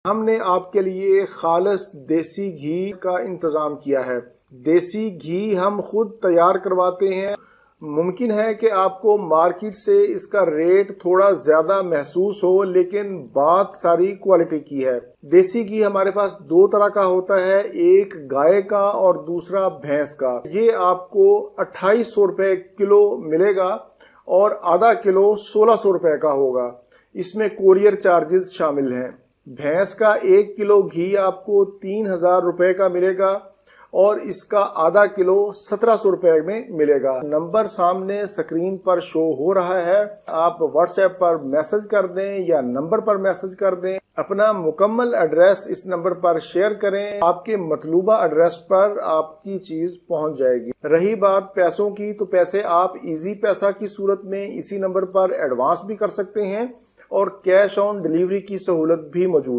हमने आपके लिए खालिस देसी घी का इंतज़ाम किया है। देसी घी हम खुद तैयार करवाते हैं। मुमकिन है कि आपको मार्केट से इसका रेट थोड़ा ज़्यादा महसूस हो, लेकिन बात सारी क्वालिटी की है। देसी घी हमारे पास दो तरह का होता है, एक गाय का और दूसरा भैंस का। ये आपको 2800 रुपये किलो मिलेगा और आधा किलो 1600 रुपये का होगा। इसमें कोरियर चार्जेस शामिल हैं। भैंस का 1 किलो घी आपको 3000 रुपये का मिलेगा और इसका आधा किलो 1700 रुपये में मिलेगा। नंबर सामने स्क्रीन पर शो हो रहा है। आप व्हाट्सएप पर मैसेज कर दें या नंबर पर मैसेज कर दें। अपना मुकम्मल एड्रेस इस नंबर पर शेयर करें। आपके मतलूबा एड्रेस पर आपकी चीज पहुंच जाएगी। रही बात पैसों की, तो पैसे आप इजी पैसा की सूरत में इसी नंबर पर एडवांस भी कर सकते हैं और कैश ऑन डिलीवरी की सहूलत भी मौजूद